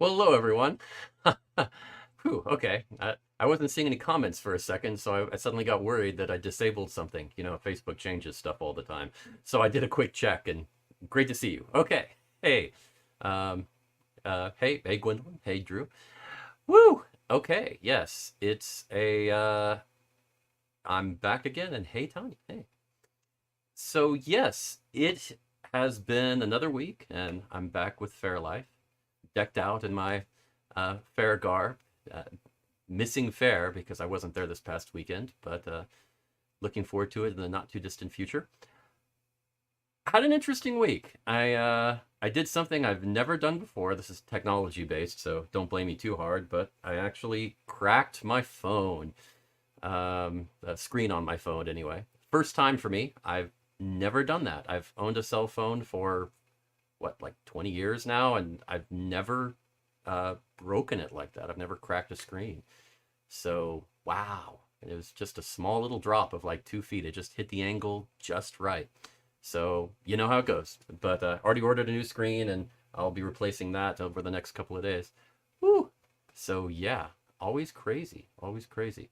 Well, hello everyone. Whew, okay. I wasn't seeing any comments for a second, so I suddenly got worried that I disabled something. You know, Facebook changes stuff all the time. So I did a quick check and great to see you. Okay. Hey. Um, hey, Gwendolyn. Hey, Drew. Woo! Okay, yes. I'm back again, and hey, Tony. Hey. So, yes, it has been another week, and I'm back with Fair Life, decked out in my fair garb. Uh, Missing Fair because I wasn't there this past weekend, but looking forward to it in the not too distant future. Had an interesting week. I did something I've never done before. This is technology based, so don't blame me too hard. But I actually cracked my phone, the screen on my phone anyway. First time for me. I've never done that. I've owned a cell phone for what, like 20 years now, and I've never broken it like that. I've never cracked a screen. So, wow. And it was just a small little drop of like 2 feet. It just hit the angle just right. So, you know how it goes. But already ordered a new screen and I'll be replacing that over the next couple of days. Woo! So, yeah, always crazy. Always crazy.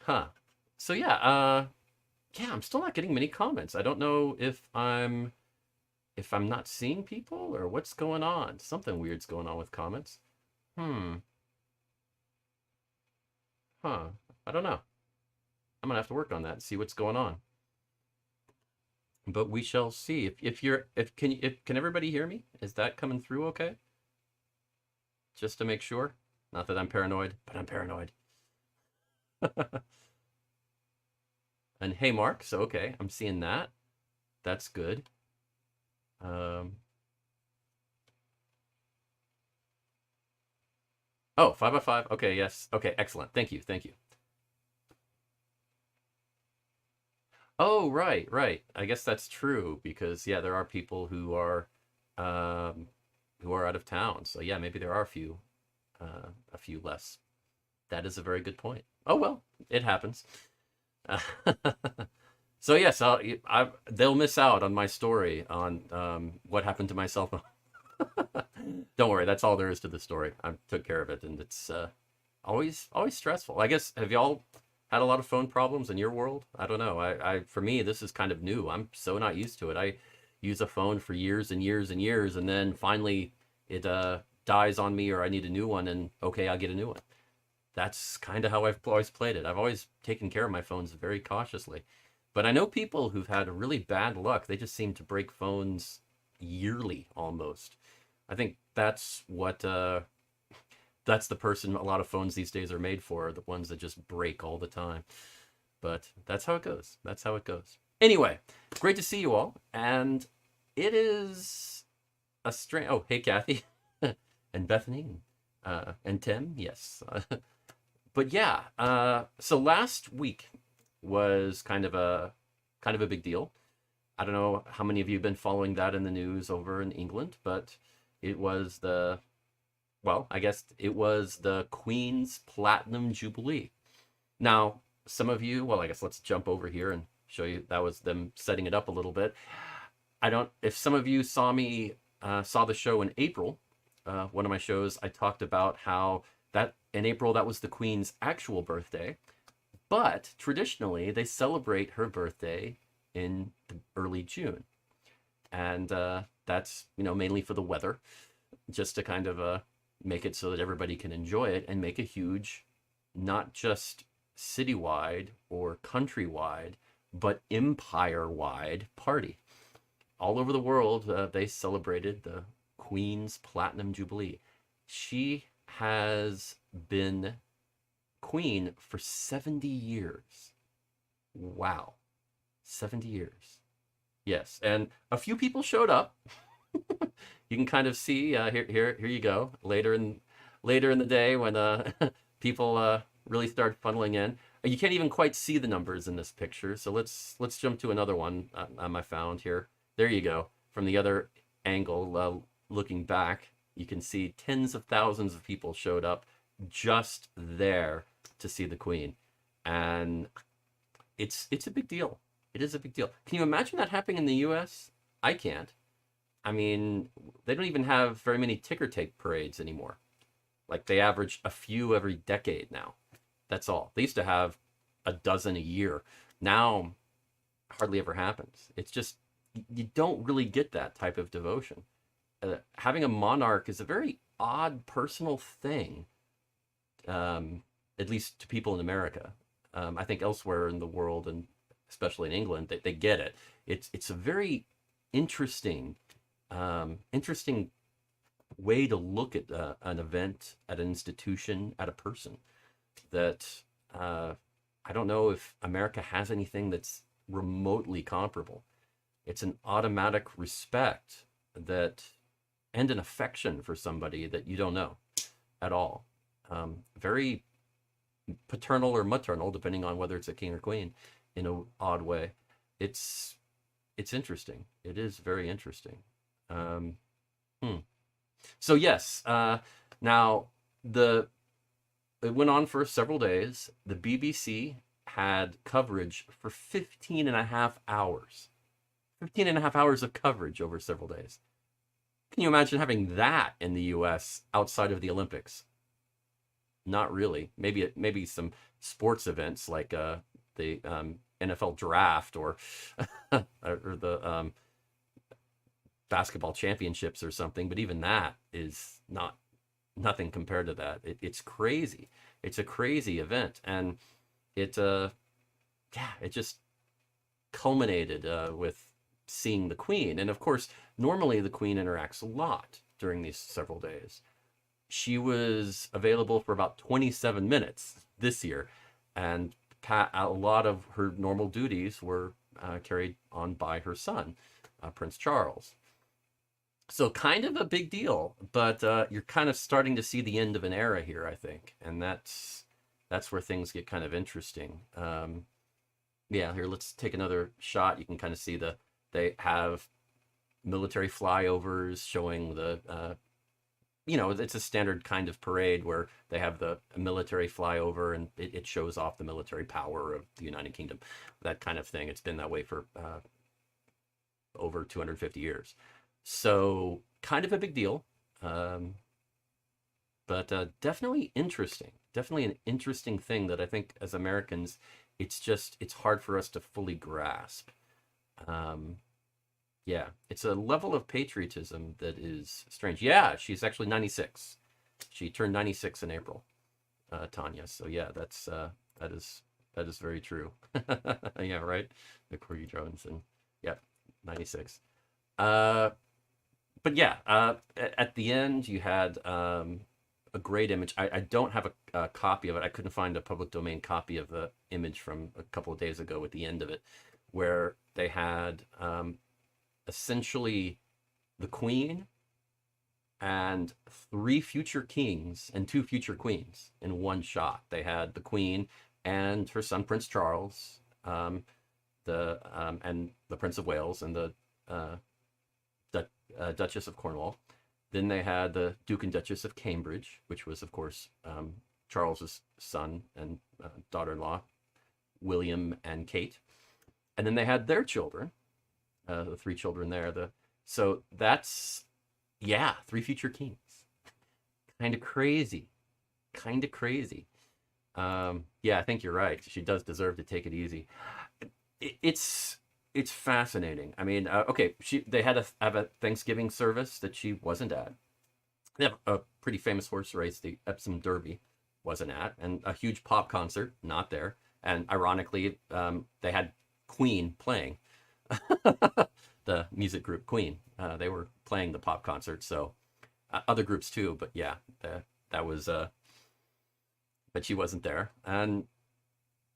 Huh. So, yeah, I'm still not getting many comments. I don't know if I'm not seeing people or what's going on. Something weird's going on with comments. Hmm. Huh. I don't know. I'm gonna have to work on that and see what's going on. But we shall see. If you're if can everybody hear me? Is that coming through okay? Just to make sure. Not that I'm paranoid, but I'm paranoid. And hey, Mark. So okay, I'm seeing that. That's good. Um. Oh, 5 by 5. Okay. Yes. Okay. Excellent. Thank you. Thank you. Oh, right, right. I guess that's true because yeah, there are people um who are out of town. So yeah, maybe there are a few less. That is a very good point. Oh well, it happens. So yes, they'll miss out on my story on what happened to my cell phone. Don't worry, that's all there is to the story. I took care of it, and it's always stressful. I guess have y'all had a lot of phone problems in your world? I don't know. I for me this is kind of new. I'm so not used to it. I use a phone for years and years and years, and then finally it dies on me, or I need a new one, and okay, I'll get a new one. That's kind of how I've always played it. I've always taken care of my phones very cautiously. But I know people who've had really bad luck. They just seem to break phones yearly almost. I think that's the person a lot of phones these days are made for, the ones that just break all the time. But that's how it goes. That's how it goes. Anyway, great to see you all. And it is a strange. Oh, hey, Kathy. And Bethany. And Tim. Yes. But yeah, so last week was kind of a big deal. I don't know how many of you have been following that in the news over in England, but it was the well, I guess it was the Queen's Platinum Jubilee. Now, some of you, well, I guess let's jump over here and show you that was them setting it up a little bit. I don't, if some of you saw the show in April, one of my shows, I talked about how that in April, that was the Queen's actual birthday. But traditionally, they celebrate her birthday in early June. And that's, mainly for the weather, just to kind of make it so that everybody can enjoy it and make a huge, not just citywide or countrywide, but empire wide party. All over the world, they celebrated the Queen's Platinum Jubilee. She has been queen for 70 years. Wow. 70 years. Yes, and a few people showed up. You can kind of see here you go. Later in the day when people really start funneling in. You can't even quite see the numbers in this picture. So let's jump to another one I found here. There you go. From the other angle, looking back, you can see tens of thousands of people showed up just there to see the Queen, and it's a big deal. It is a big deal. Can you imagine that happening in the U.S.? I can't. I mean, they don't even have very many ticker tape parades anymore. Like they average a few every decade now. That's all. They used to have a dozen a year. Now, hardly ever happens. It's just, you don't really get that type of devotion. Having a monarch is a very odd personal thing, at least to people in America. I think elsewhere in the world, and especially in England, they get it. It's a very interesting, interesting way to look at an event, at an institution, at a person. That I don't know if America has anything that's remotely comparable. It's an automatic respect that, and an affection for somebody that you don't know at all. Very paternal or maternal, depending on whether it's a king or queen, in an odd way. It's it's interesting. It is very interesting. Um, hmm. So yes, now the it went on for several days. The BBC had coverage for 15 and a half hours. 15 and a half hours of coverage over several days. Can you imagine having that in the US outside of the Olympics? Not really. Maybe some sports events like the NFL draft or or the basketball championships or something, but even that is nothing compared to that. It's crazy. It's a crazy event, and it yeah, it just culminated with seeing the Queen. And of course, normally the Queen interacts a lot during these several days. She was available for about 27 minutes this year, and a lot of her normal duties were carried on by her son, Prince Charles. So kind of a big deal, but you're kind of starting to see the end of an era here, I think, and that's where things get kind of interesting. Yeah, here, let's take another shot. You can kind of see they have military flyovers showing it's a standard kind of parade where they have the military flyover, and it shows off the military power of the United Kingdom, that kind of thing. It's been that way for over 250 years. So kind of a big deal, but definitely interesting. Definitely an interesting thing that I think as Americans, it's hard for us to fully grasp. Um, yeah, it's a level of patriotism that is strange. Yeah, she's actually 96. She turned 96 in April, Tanya. So yeah, that is very true. Yeah, right. The Corgi drones, and yeah, 96. Uh, but yeah, at the end you had a great image. I don't have a copy of it. I couldn't find a public domain copy of the image from a couple of days ago at the end of it, where they had essentially the Queen and three future kings and two future queens in one shot. They had the Queen and her son Prince Charles, and the Prince of Wales, and the Duchess of Cornwall. Then they had the Duke and Duchess of Cambridge, which was, of course, Charles's son and daughter-in-law, William and Kate. And then they had their children, the three children there. So that's, yeah, three future kings. Kind of crazy. Kind of crazy. Yeah, I think you're right. She does deserve to take it easy. It's fascinating. I mean, okay, they have a Thanksgiving service that she wasn't at. They have a pretty famous horse race, the Epsom Derby, wasn't at, and a huge pop concert, not there. And ironically, they had Queen playing, the music group Queen. They were playing the pop concert, so other groups too. But yeah, that was. But she wasn't there, and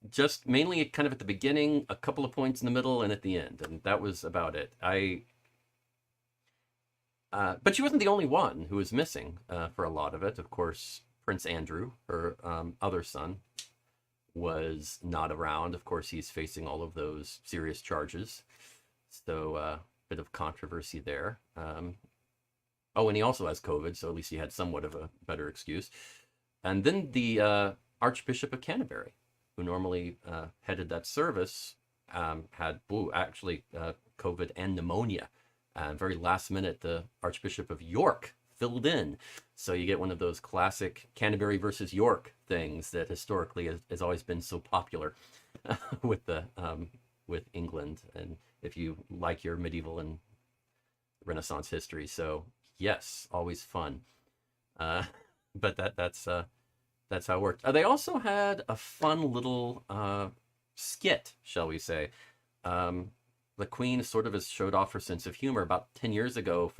just mainly kind of at the beginning, a couple of points in the middle, and at the end, and that was about it. But she wasn't the only one who was missing for a lot of it. Of course, Prince Andrew, her other son, was not around. Of course, he's facing all of those serious charges, so bit of controversy there. Oh, and he also has COVID, so at least he had somewhat of a better excuse. And then the Archbishop of Canterbury, who normally headed that service, had actually COVID and pneumonia And very last minute, the Archbishop of York filled in. So you get one of those classic Canterbury versus York things that historically has always been so popular with the with England, and if you like your medieval and Renaissance history. So yes, always fun. Uh, but that's how it worked. They also had a fun little skit, shall we say. Um, the Queen sort of has showed off her sense of humor about 10 years ago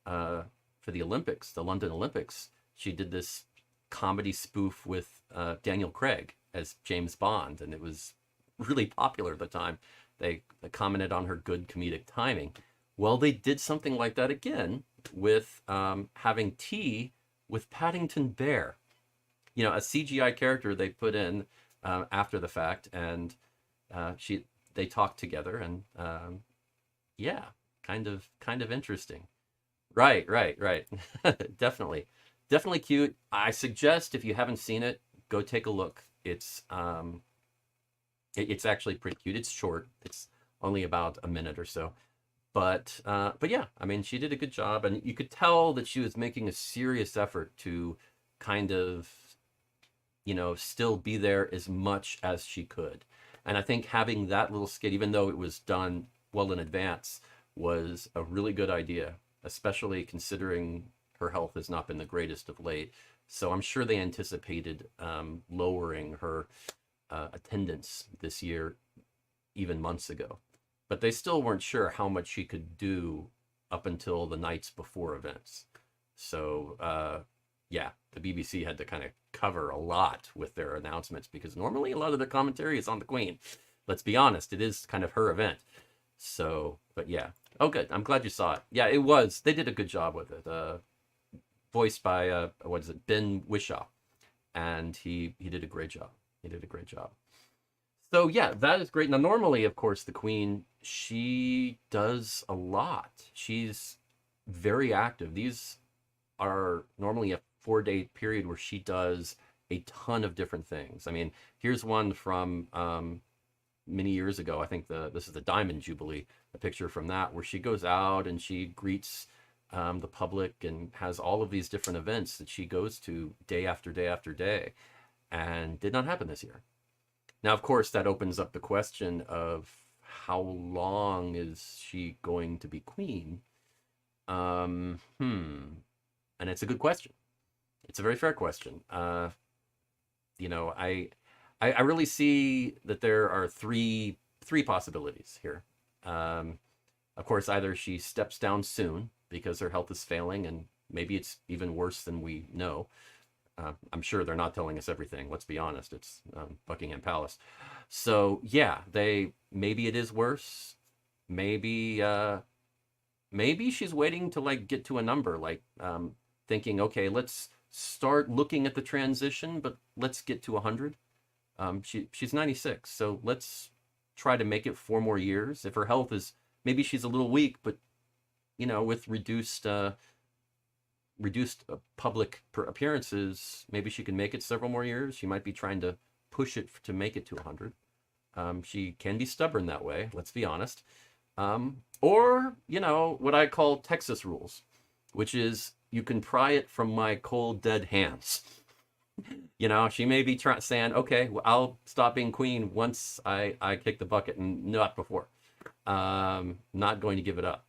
uh, for the Olympics, the London Olympics. She did this comedy spoof with Daniel Craig as James Bond, and it was really popular at the time. They commented on her good comedic timing. Well, they did something like that again with having tea with Paddington Bear. You know, a CGI character they put in after the fact, and she they talked together, and yeah, kind of interesting. Right, right, right. Definitely, definitely cute. I suggest if you haven't seen it, go take a look. It's actually pretty cute. It's short. It's only about a minute or so. But yeah, I mean, she did a good job, and you could tell that she was making a serious effort to kind of, still be there as much as she could. And I think having that little skit, even though it was done well in advance, was a really good idea, especially considering her health has not been the greatest of late. So I'm sure they anticipated lowering her attendance this year, even months ago. But they still weren't sure how much she could do up until the nights before events. So, yeah, the BBC had to kind of cover a lot with their announcements because normally a lot of the commentary is on the Queen. Let's be honest, it is kind of her event. So, but yeah. Oh, good. I'm glad you saw it. Yeah, it was. They did a good job with it. Voiced by, what is it, Ben Whishaw. And he did a great job. He did a great job. So yeah, that is great. Now, normally, of course, the Queen, she does a lot. She's very active. These are normally a 4-day period where she does a ton of different things. I mean, here's one from many years ago. I think this is the Diamond Jubilee, a picture from that, where she goes out and she greets the public and has all of these different events that she goes to day after day after day. And did not happen this year. Now, of course, that opens up the question of how long is she going to be queen? And it's a good question. It's a very fair question. You know, I really see that there are three possibilities here. Of course, either she steps down soon because her health is failing, and maybe it's even worse than we know. I'm sure they're not telling us everything. Let's be honest. It's Buckingham Palace. So yeah, maybe it is worse. Maybe maybe she's waiting to like get to a number, like thinking, okay, let's start looking at the transition, but let's get to 100. She's 96, so let's try to make it 4 more years. If her health is, maybe she's a little weak, but with reduced public appearances, maybe she can make it several more years. She might be trying to push it to make it to 100. She can be stubborn that way, let's be honest. Or, what I call Texas rules, which is you can pry it from my cold, dead hands. She may be saying, okay, well, I'll stop being queen once I kick the bucket and not before. Not going to give it up.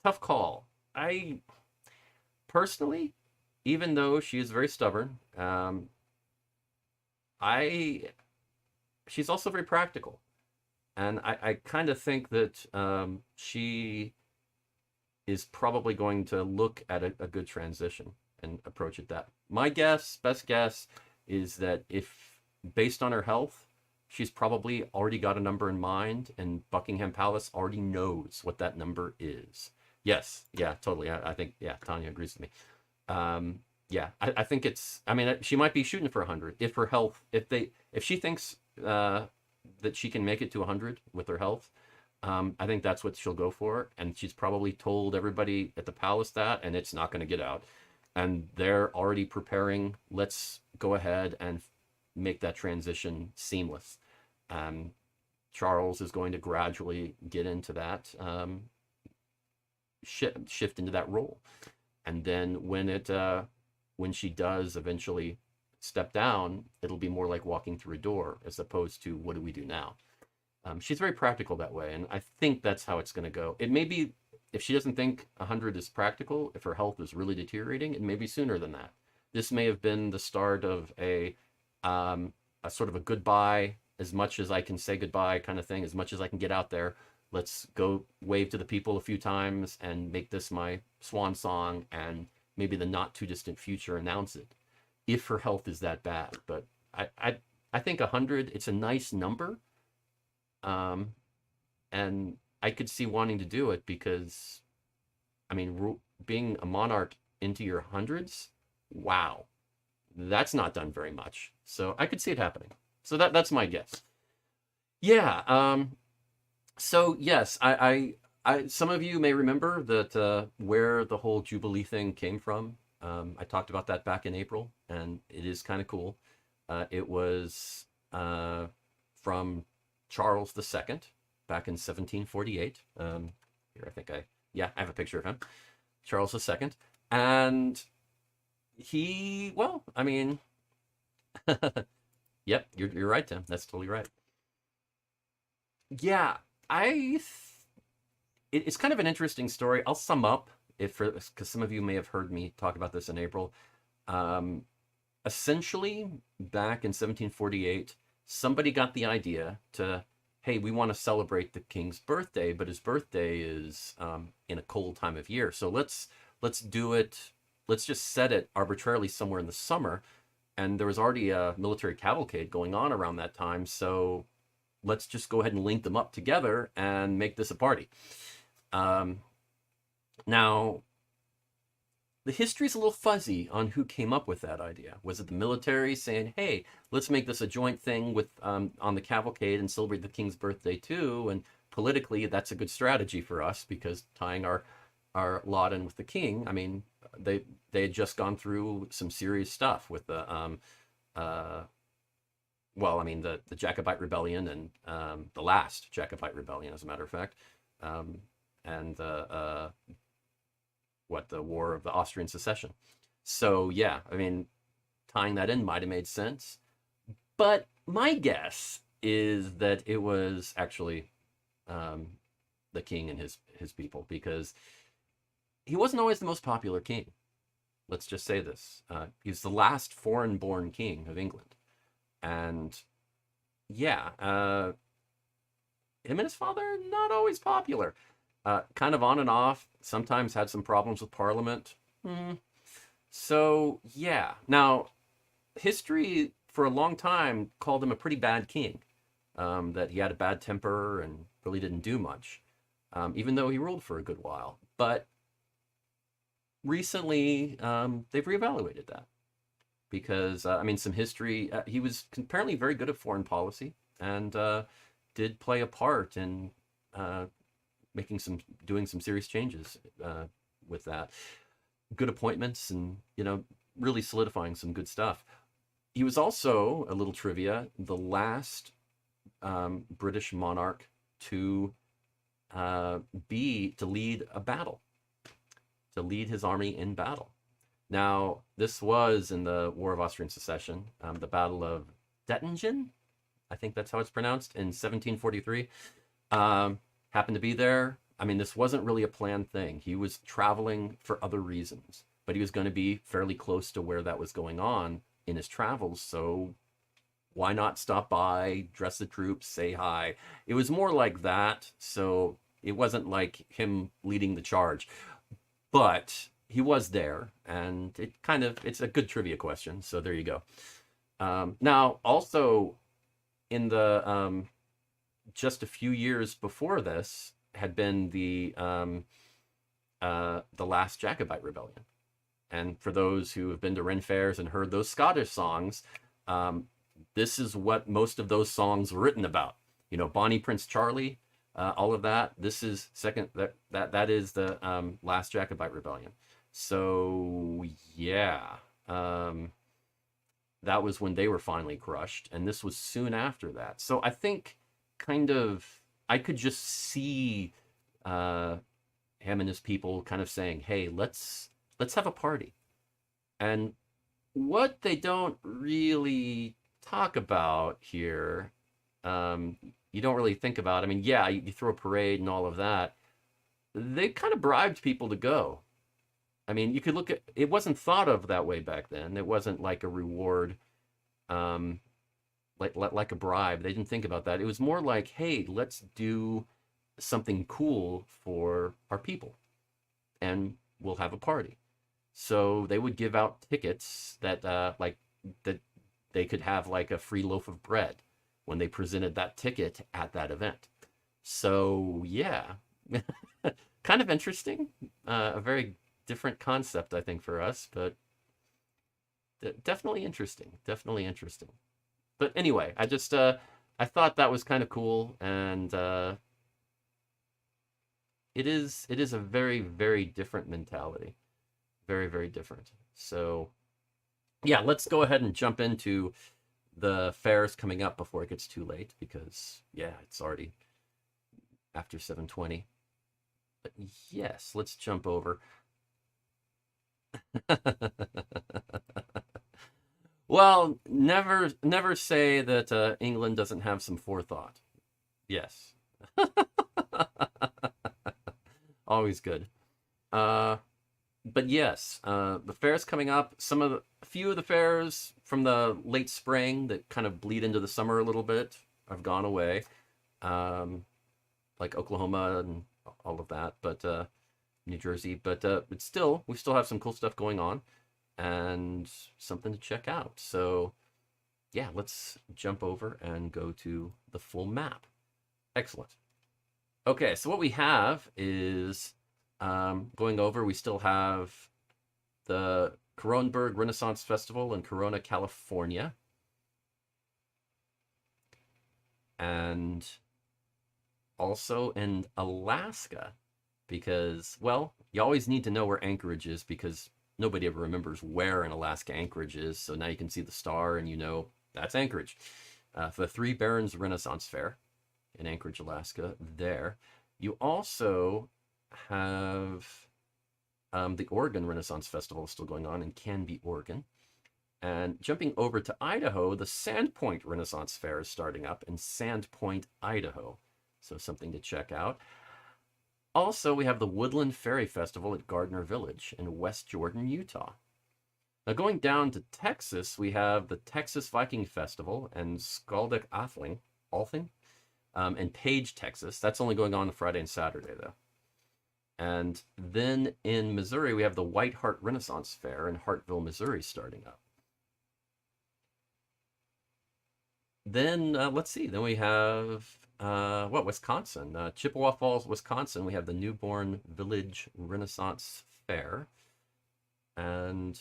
Tough call. I personally, even though she is very stubborn, she's also very practical. And I kind of think that she is probably going to look at a good transition and approach it that. My best guess, is that if, based on her health, she's probably already got a number in mind, and Buckingham Palace already knows what that number is. Yes, yeah, totally. I think, yeah, Tanya agrees with me. Yeah, I think she might be shooting for 100 if her health, if she thinks that she can make it to 100 with her health. I think that's what she'll go for, and she's probably told everybody at the palace that, and it's not going to get out. And they're already preparing. Let's go ahead and make that transition seamless. Charles is going to gradually get into that. shift into that role. And then when she does eventually step down, it'll be more like walking through a door as opposed to what do we do now. She's very practical that way, and I think that's how it's going to go. It may be, if she doesn't think 100 is practical, if her health is really deteriorating, it may be sooner than that. This may have been the start of a sort of a goodbye, as much as I can say goodbye kind of thing, as much as I can get out there. Let's go wave to the people a few times and make this my swan song, and maybe the not too distant future announce it, if her health is that bad. But I think 100, it's a nice number. And I could see wanting to do it because, I mean, being a monarch into your hundreds, wow, that's not done very much. So I could see it happening. So that's my guess. Yeah. So yes, I some of you may remember that where the whole Jubilee thing came from. I talked about that back in April, and it is kind of cool. It was from Charles II back in 1748. Here, I have a picture of him, Charles II. And he, well, I mean, yep, you're right, Tim. That's totally right. Yeah, it's kind of an interesting story. I'll sum up because some of you may have heard me talk about this in April. Essentially, back in 1748, somebody got the idea to, hey, we want to celebrate the king's birthday, but his birthday is in a cold time of year. So let's do it. Let's just set it arbitrarily somewhere in the summer. And there was already a military cavalcade going on around that time. So let's just go ahead and link them up together and make this a party. Now, the history is a little fuzzy on who came up with that idea. Was it the military saying, hey, let's make this a joint thing with on the cavalcade and celebrate the king's birthday too? And politically, that's a good strategy for us because tying our lot in with the king, I mean, they had just gone through some serious stuff with the the Jacobite rebellion and the last Jacobite rebellion, as a matter of fact, and the War of the Austrian Succession. So yeah, I mean, tying that in might have made sense, but my guess is that it was actually the king and his people, because he wasn't always the most popular king. Let's just say this. He was the last foreign-born king of England. And yeah, him and his father, not always popular. Kind of on and off, sometimes had some problems with Parliament. So yeah. Now, history for a long time called him a pretty bad king. That he had a bad temper and really didn't do much, even though he ruled for a good while. But recently, they've reevaluated that. Because, some history, he was apparently very good at foreign policy and did play a part in doing some serious changes with that. Good appointments and, really solidifying some good stuff. He was also, a little trivia, the last British monarch to lead a battle, to lead his army in battle. Now, this was in the War of Austrian Succession, the Battle of Dettingen, I think that's how it's pronounced, in 1743. Happened to be there. I mean, this wasn't really a planned thing. He was traveling for other reasons, but he was going to be fairly close to where that was going on in his travels, so why not stop by, dress the troops, say hi? It was more like that, so it wasn't like him leading the charge. But he was there, and it's a good trivia question, so there you go. Now, also, in the just a few years before this had been the last Jacobite rebellion. And for those who have been to Ren fairs and heard those Scottish songs, this is what most of those songs were written about. Bonnie Prince Charlie, all of that. This is that is the last Jacobite rebellion. So yeah, that was when they were finally crushed, and this was soon after that. So I think I could just see him and his people kind of saying, "Hey, let's have a party." And what they don't really talk about here, um, you don't really think about. I mean, yeah, you throw a parade and all of that. They kind of bribed people to go. I mean, you could look at it, wasn't thought of that way back then. It wasn't like a reward, um, like a bribe. They didn't think about that. It was more like, hey, let's do something cool for our people, and we'll have a party. So they would give out tickets that that they could have like a free loaf of bread when they presented that ticket at that event. So yeah, kind of interesting. A very different concept, I think, for us, but definitely interesting. Definitely interesting. But anyway, I thought that was kind of cool, and it is a very very different mentality, very very different. So yeah, let's go ahead and jump into the fairs coming up before it gets too late, because yeah, it's already after 7:20. But yes, let's jump over. Well, never say that England doesn't have some forethought. Yes. Always good. Uh, but yes, the fair's coming up. A few of the fairs from the late spring that kind of bleed into the summer a little bit have gone away, um, like Oklahoma and all of that, but New Jersey. But we still have some cool stuff going on and something to check out. So yeah, let's jump over and go to the full map. Excellent. Okay, so what we have is going over, we still have the Kronberg Renaissance Festival in Corona, California. And also in Alaska, because, well, you always need to know where Anchorage is, because nobody ever remembers where in Alaska Anchorage is. So now you can see the star and you know that's Anchorage. For the Three Barons Renaissance Fair in Anchorage, Alaska, there. You also have the Oregon Renaissance Festival still going on in Canby, Oregon. And jumping over to Idaho, the Sandpoint Renaissance Fair is starting up in Sandpoint, Idaho. So something to check out. Also, we have the Woodland Fairy Festival at Gardner Village in West Jordan, Utah. Now, going down to Texas, we have the Texas Viking Festival and Skaldic Althing, in Page, Texas. That's only going on Friday and Saturday, though. And then in Missouri, we have the White Hart Renaissance Fair in Hartville, Missouri, starting up. Then let's see. Then we have Wisconsin, Chippewa Falls, Wisconsin. We have the Newborn Village Renaissance Fair, and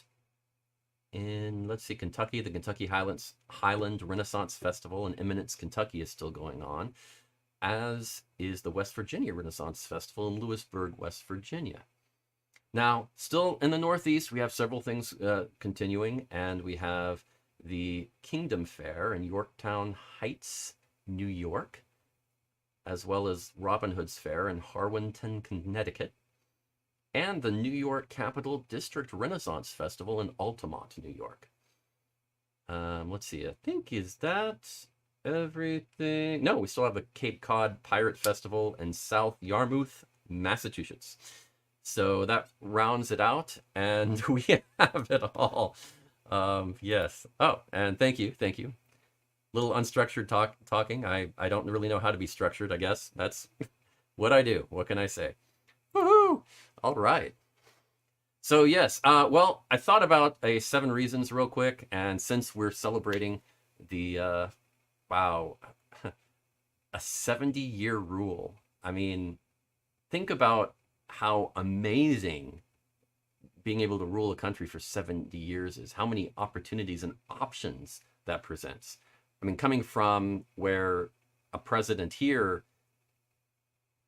in, let's see, Kentucky, the Kentucky Highland Renaissance Festival in Eminence, Kentucky, is still going on, as is the West Virginia Renaissance Festival in Lewisburg, West Virginia. Now, still in the Northeast, we have several things continuing, and we have the Kingdom Fair in Yorktown Heights, New York, as well as Robin Hood's Fair in Harwinton, Connecticut, and the New York Capital District Renaissance Festival in Altamont, New York. Let's see, I think, is that everything? No, we still have the Cape Cod Pirate Festival in South Yarmouth, Massachusetts. So that rounds it out, and we have it all. Yes. Oh, and thank you. Little unstructured talking. I don't really know how to be structured, I guess. That's what I do. What can I say? Woohoo! All right. So yes, well, I thought about a 7 reasons real quick, and since we're celebrating the wow, a 70-year rule. I mean, think about how amazing being able to rule a country for 70 years is, how many opportunities and options that presents. I mean, coming from where a president here,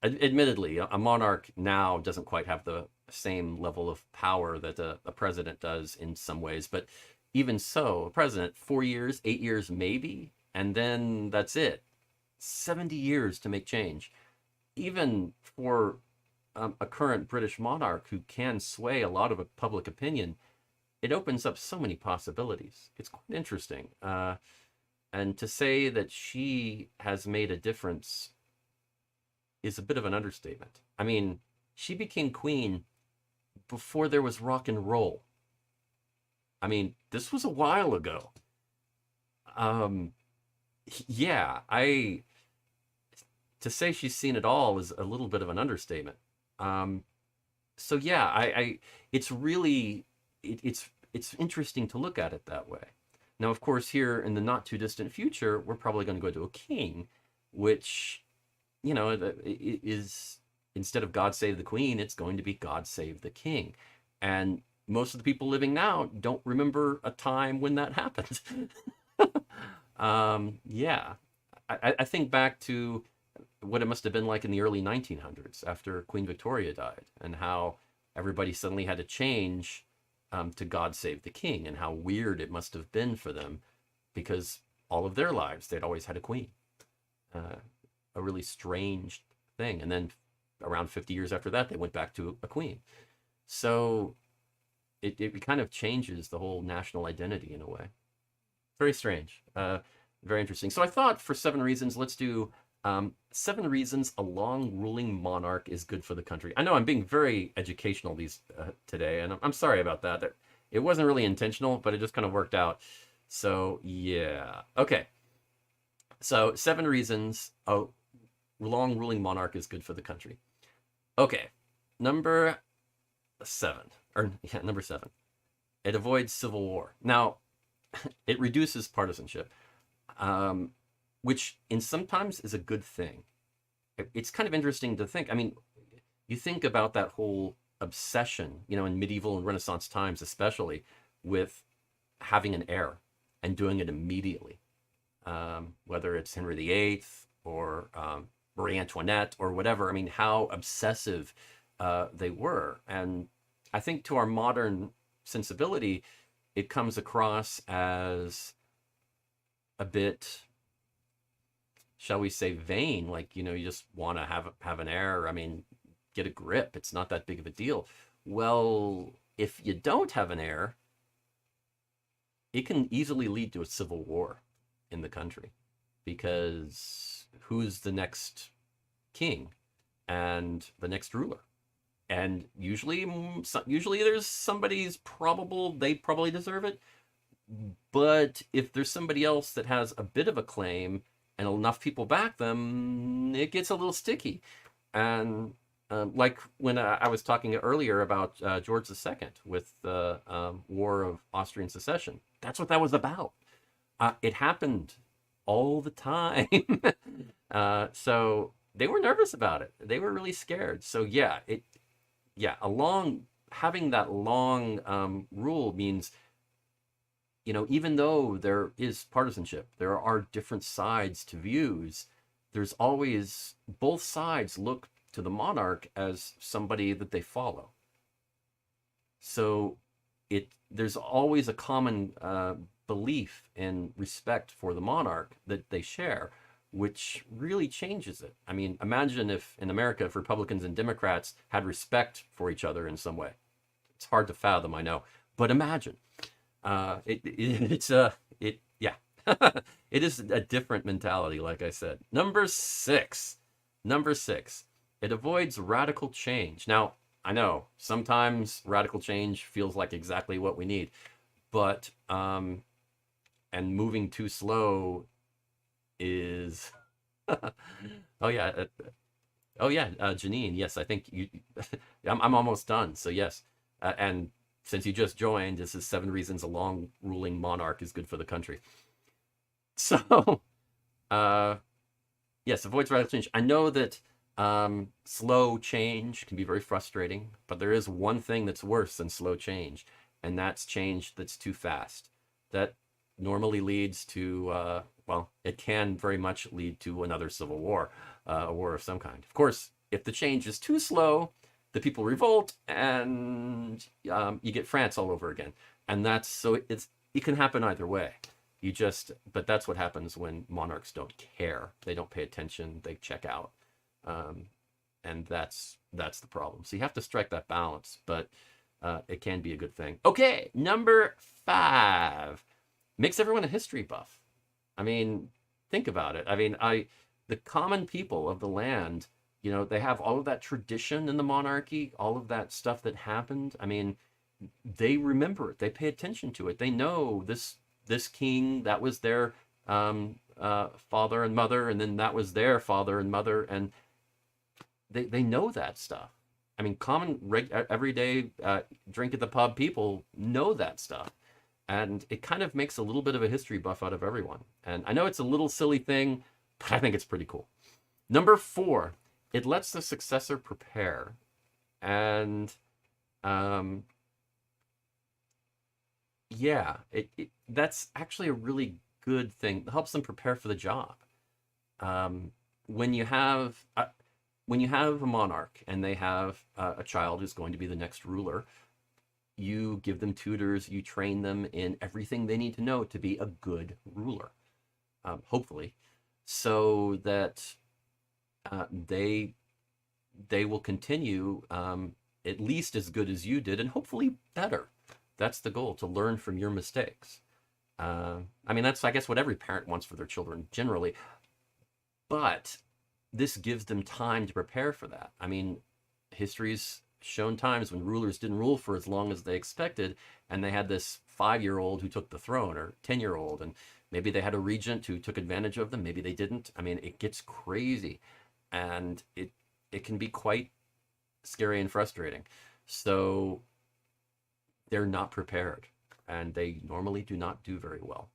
admittedly, a monarch now doesn't quite have the same level of power that a president does in some ways, but even so, a president, 4 years, 8 years maybe, and then that's it. 70 years to make change. Even for a current British monarch who can sway a lot of public opinion, it opens up so many possibilities. It's quite interesting. And to say that she has made a difference is a bit of an understatement. I mean, she became queen before there was rock and roll. I mean, this was a while ago. Um, yeah, to say she's seen it all is a little bit of an understatement. Um, so yeah, it's really, it's interesting to look at it that way. Now, of course, here in the not too distant future, we're probably going to go to a king, which, you know, is, instead of God save the queen, it's going to be God save the king. And most of the people living now don't remember a time when that happened. Yeah, I think back to what it must have been like in the early 1900s after Queen Victoria died, and how everybody suddenly had to change to God Save the King, and how weird it must have been for them, because all of their lives they'd always had a queen. A really strange thing. And then around 50 years after that, they went back to a queen. So it kind of changes the whole national identity in a way. Very strange. Very interesting. So I thought for 7 reasons, let's do 7 reasons a long ruling monarch is good for the country. I know I'm being very educational today, and I'm sorry about that. It wasn't really intentional, but it just kind of worked out. So yeah. Okay. So 7 reasons a long ruling monarch is good for the country. Okay. Number 7. Number 7. It avoids civil war. Now, it reduces partisanship, which in sometimes is a good thing. It's kind of interesting to think. I mean, you think about that whole obsession, you know, in medieval and Renaissance times, especially, with having an heir and doing it immediately. Whether it's Henry VIII or Marie Antoinette or whatever. I mean, how obsessive they were. And I think to our modern sensibility, it comes across as a bit, shall we say, vain. Like, you know, you just want to have an heir. I mean, get a grip. It's not that big of a deal. Well, if you don't have an heir, it can easily lead to a civil war in the country, because who's the next king and the next ruler? And usually there's somebody's they probably deserve it. But if there's somebody else that has a bit of a claim and enough people back them, it gets a little sticky. And like when I was talking earlier about George II with the War of Austrian Succession, that's what that was about. It happened all the time. So they were nervous about it. They were really scared. So yeah, having that long rule means, you know, even though there is partisanship, there are different sides to views. There's always, both sides look to the monarch as somebody that they follow. So there's always a common belief and respect for the monarch that they share, which really changes it. I mean, imagine if in America, if Republicans and Democrats had respect for each other in some way. It's hard to fathom, I know, but imagine. It is a different mentality, like I said. Number 6, it avoids radical change. Now, I know sometimes radical change feels like exactly what we need, but and moving too slow is Janine, yes, I think you I'm almost done, so yes. And since you just joined, this is 7 reasons a long ruling monarch is good for the country. So yes, avoids radical change. I know that slow change can be very frustrating, but there is one thing that's worse than slow change, and that's change that's too fast. That normally leads to it can very much lead to another civil war, a war of some kind. Of course, if the change is too slow, the people revolt, and you get France all over again. And it can happen either way. But that's what happens when monarchs don't care. They don't pay attention. They check out. and that's the problem. So you have to strike that balance, but it can be a good thing. Okay, number 5 makes everyone a history buff. I mean, think about it. I mean, the common people of the land, they have all of that tradition in the monarchy, all of that stuff that happened. I mean, they remember it. They pay attention to it. They know this king, that was their father and mother, and then that was their father and mother, and they know that stuff. I mean, common everyday drink at the pub people know that stuff. And it kind of makes a little bit of a history buff out of everyone. And I know it's a little silly thing, but I think it's pretty cool. Number 4, it lets the successor prepare. And yeah, that's actually a really good thing. It helps them prepare for the job. When you have a monarch and they have a child who's going to be the next ruler, you give them tutors, you train them in everything they need to know to be a good ruler, hopefully, so that they will continue at least as good as you did, and hopefully better. That's the goal, to learn from your mistakes. I mean, that's, I guess, what every parent wants for their children generally, but this gives them time to prepare for that. I mean, history's shown times when rulers didn't rule for as long as they expected, and they had this 5-year-old who took the throne, or 10-year-old, and maybe they had a regent who took advantage of them, maybe they didn't. I mean, it gets crazy, and it can be quite scary and frustrating. So they're not prepared, and they normally do not do very well.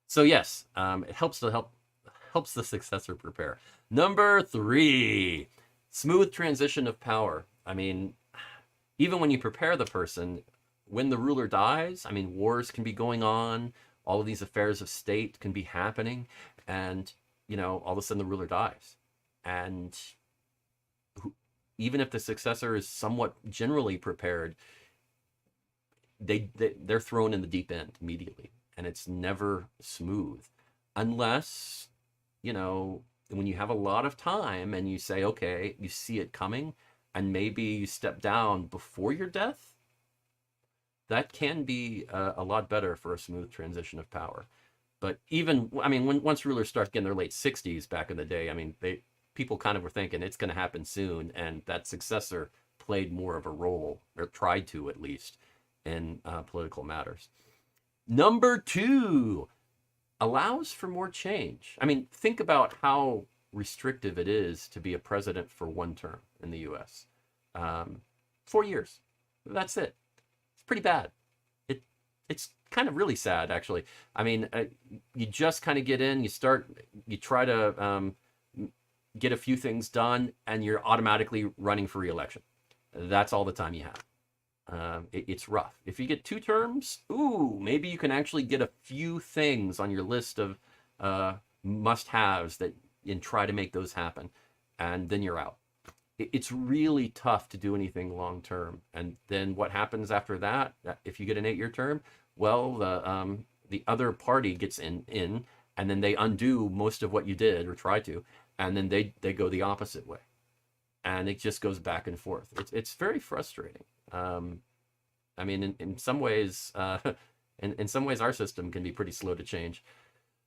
So yes, it helps the successor prepare. Number 3, smooth transition of power. I mean, even when you prepare the person, when the ruler dies, I mean, wars can be going on, all of these affairs of state can be happening, and, all of a sudden the ruler dies. And even if the successor is somewhat generally prepared, they're thrown in the deep end immediately, and it's never smooth. Unless, when you have a lot of time and you say, okay, you see it coming, and maybe you step down before your death, that can be a lot better for a smooth transition of power. But even, I mean, once rulers start getting their late 60s back in the day, I mean, people kind of were thinking it's going to happen soon, and that successor played more of a role, or tried to at least, in political matters. Number 2, allows for more change. I mean, think about how restrictive it is to be a president for one term in the U.S. 4 years. That's it. It's pretty bad. It's kind of really sad, actually. I mean, you just kind of get in, you try to get a few things done, and you're automatically running for re-election. That's all the time you have. It's rough. If you get 2 terms, maybe you can actually get a few things on your list of must-haves and try to make those happen, and then you're out. It's really tough to do anything long-term. And then what happens after that? If you get an 8-year term, well, the other party gets in, and then they undo most of what you did or try to, and then they go the opposite way, and it just goes back and forth. It's very frustrating. I mean, in some ways, in some ways, our system can be pretty slow to change.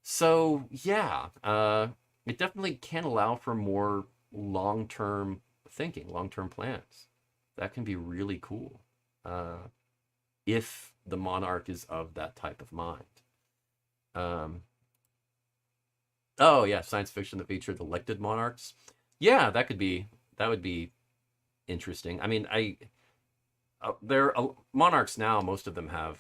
So yeah, it definitely can allow for more long-term thinking, long-term plans. That can be really cool, if the monarch is of that type of mind. Oh yeah, science fiction that featured elected monarchs. Yeah, that would be interesting. I mean, they're monarchs now. Most of them have,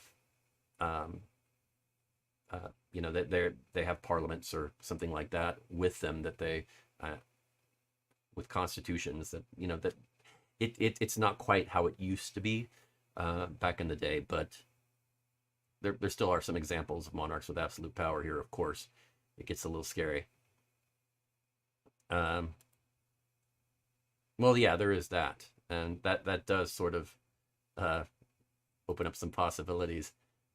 they have parliaments or something like that with them, that they, with constitutions that that it's not quite how it used to be back in the day, but there still are some examples of monarchs with absolute power here. Of course, it gets a little scary. Well, yeah, there is that, and that does sort of open up some possibilities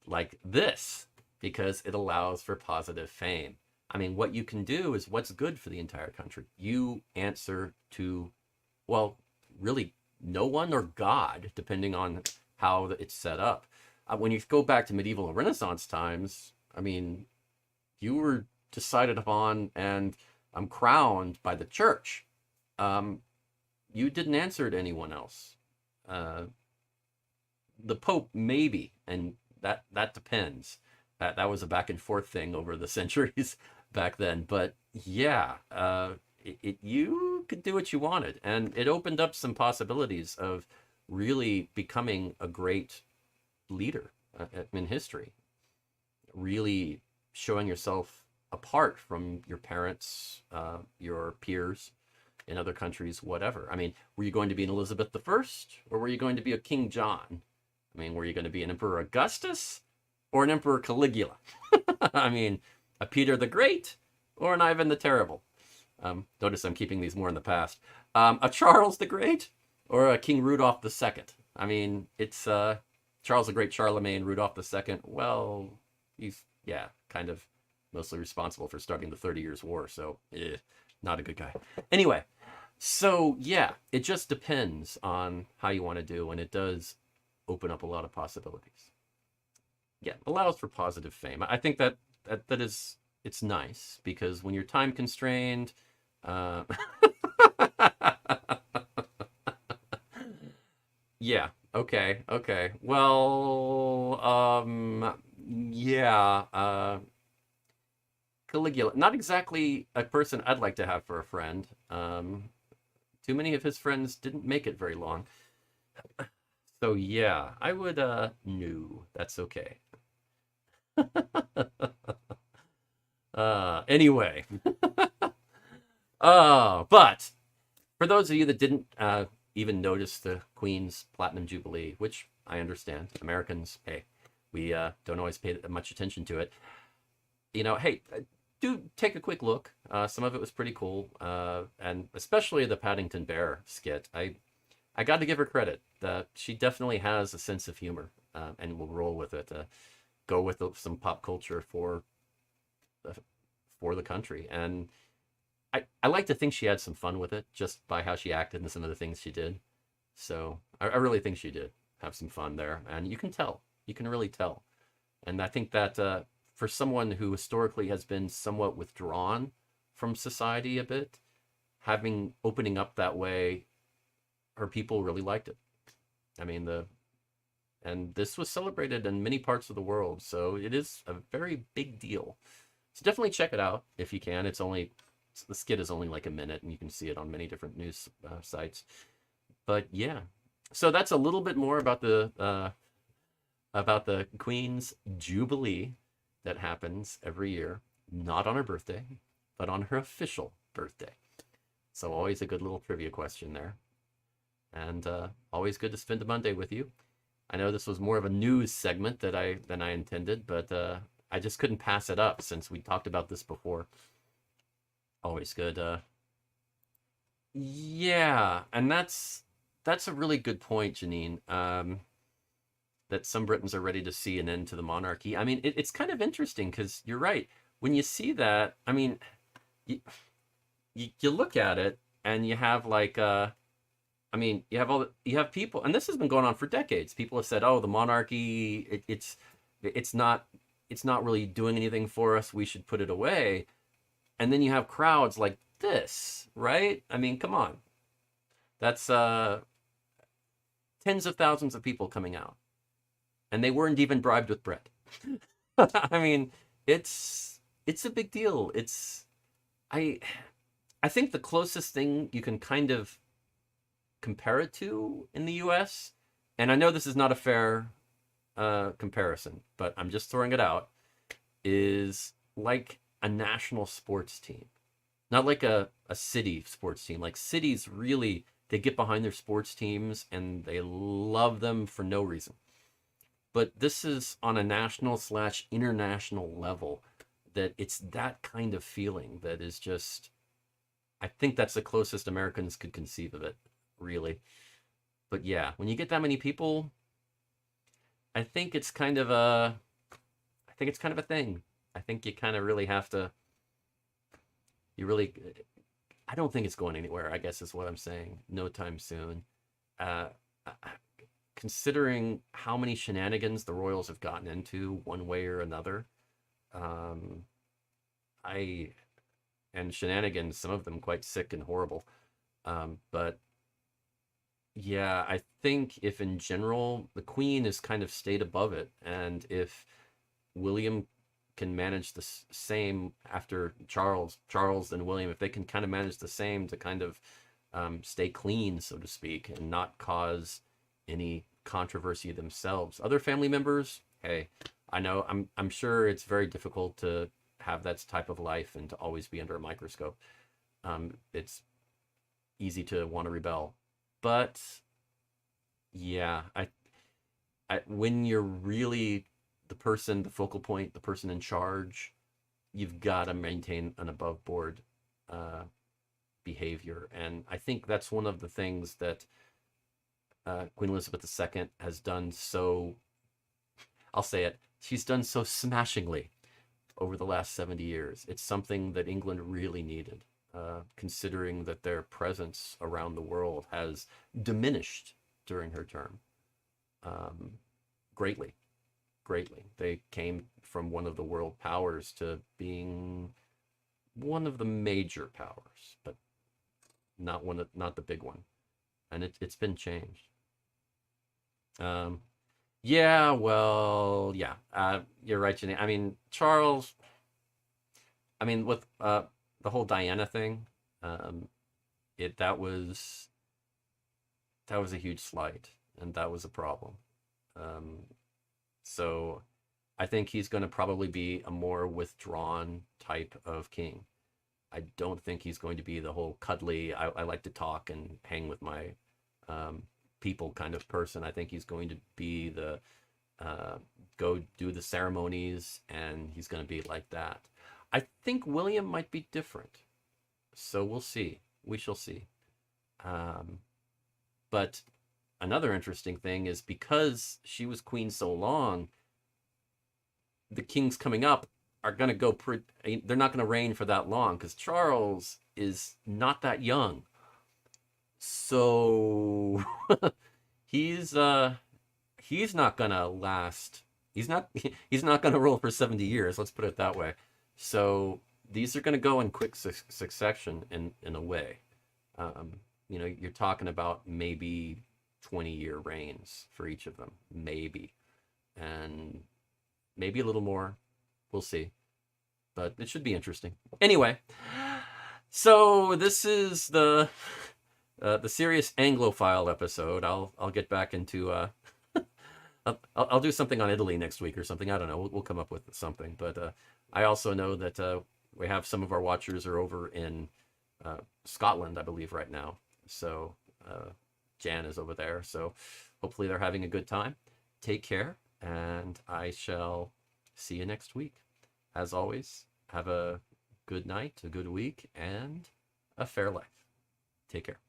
like this, because it allows for positive fame. I mean, what you can do is what's good for the entire country. You answer to, well, really no one or God, depending on how it's set up. When you go back to medieval and Renaissance times, I mean, you were decided upon and crowned by the church. You didn't answer to anyone else. Uh, the Pope, maybe, and that depends. That was a back and forth thing over the centuries back then. But yeah, you could do what you wanted, and it opened up some possibilities of really becoming a great leader in history. Really showing yourself apart from your parents, your peers in other countries, whatever. I mean, were you going to be an Elizabeth I, or were you going to be a King John? I mean, were you going to be an Emperor Augustus or an Emperor Caligula? I mean, a Peter the Great or an Ivan the Terrible? Notice I'm keeping these more in the past. A Charles the Great or a King Rudolph II? I mean, it's Charles the Great, Charlemagne, Rudolph II. Well, he's, yeah, kind of mostly responsible for starting the 30 Years' War, so not a good guy. Anyway, so yeah, it just depends on how you want to do, and it does open up a lot of possibilities. Yeah, allows for positive fame. I think that is, it's nice, because when you're time constrained, yeah, okay. Well, yeah, Caligula, not exactly a person I'd like to have for a friend. Too many of his friends didn't make it very long. So yeah, I would, no, that's okay. Anyway. But for those of you that didn't even notice the Queen's Platinum Jubilee, which I understand, Americans, hey, we don't always pay much attention to it. You know, hey, do take a quick look. Some of it was pretty cool, and especially the Paddington Bear skit. I got to give her credit. She definitely has a sense of humor, and will roll with it. Go with some pop culture for the country, and I like to think she had some fun with it, just by how she acted and some of the things she did. So I really think she did have some fun there, and you can tell. You can really tell. And I think that for someone who historically has been somewhat withdrawn from society a bit, opening up that way, her people really liked it. I mean, and this was celebrated in many parts of the world, so it is a very big deal. So definitely check it out if you can. The skit is only like a minute, and you can see it on many different news sites. But yeah, so that's a little bit more about the Queen's Jubilee that happens every year, not on her birthday, but on her official birthday. So always a good little trivia question there, and always good to spend a Monday with you. I know this was more of a news segment than I intended, but I just couldn't pass it up since we talked about this before. Always good. Yeah, and that's a really good point, Janine. That some Britons are ready to see an end to the monarchy. I mean, it's kind of interesting, because you're right. When you see that, I mean, you look at it and you have like, I mean, you have people, and this has been going on for decades. People have said, "Oh, the monarchy, it's not really doing anything for us. We should put it away." And then you have crowds like this, right? I mean, come on. That's tens of thousands of people coming out, and they weren't even bribed with bread. I mean, it's a big deal. I think the closest thing you can kind of compare it to in the U.S., and I know this is not a fair comparison, but I'm just throwing it out, is like a national sports team. Not like a city sports team. Like, cities really, they get behind their sports teams and they love them for no reason. But this is on a national/international level, that it's that kind of feeling that is just, I think that's the closest Americans could conceive of it, really. But yeah, when you get that many people, I think it's kind of a thing. I think you kind of really have to, I don't think it's going anywhere, I guess is what I'm saying. No time soon. uh, considering how many shenanigans the royals have gotten into one way or another, um, I and shenanigans, some of them quite sick and horrible. But yeah, I think if in general the Queen has kind of stayed above it, and if William can manage the same after Charles and William, if they can kind of manage the same to kind of stay clean, so to speak, and not cause any controversy themselves. Other family members, hey, I know I'm sure it's very difficult to have that type of life and to always be under a microscope. It's easy to want to rebel, but yeah, when you're really the person, the focal point, the person in charge, you've got to maintain an above board behavior. And I think that's one of the things that Queen Elizabeth II has done so, I'll say it, she's done so smashingly over the last 70 years. It's something that England really needed, considering that their presence around the world has diminished during her term greatly. Greatly. They came from one of the world powers to being one of the major powers, but not the big one. And it's been changed. Yeah, well, yeah, you're right, Jenny. I mean, Charles, I mean, with the whole Diana thing, that was a huge slight, and that was a problem. So I think he's going to probably be a more withdrawn type of king. I don't think he's going to be the whole cuddly, I like to talk and hang with my people kind of person. I think he's going to be the go do the ceremonies, and he's going to be like that. I think William might be different. So we'll see. We shall see. But another interesting thing is because she was queen so long, the kings coming up are going to go they're not going to reign for that long because Charles is not that young. So he's not going to last. He's not going to rule for 70 years, let's put it that way. So these are going to go in quick succession in a way. You're talking about maybe 20-year reigns for each of them, maybe. And maybe a little more. We'll see. But it should be interesting. Anyway, so this is the serious Anglophile episode. I'll get back into I'll do something on Italy next week or something. I don't know. We'll come up with something. But I also know that we have some of our watchers are over in Scotland, I believe, right now. So Jan is over there. So hopefully they're having a good time. Take care, and I shall see you next week. As always, have a good night, a good week, and a fair life. Take care.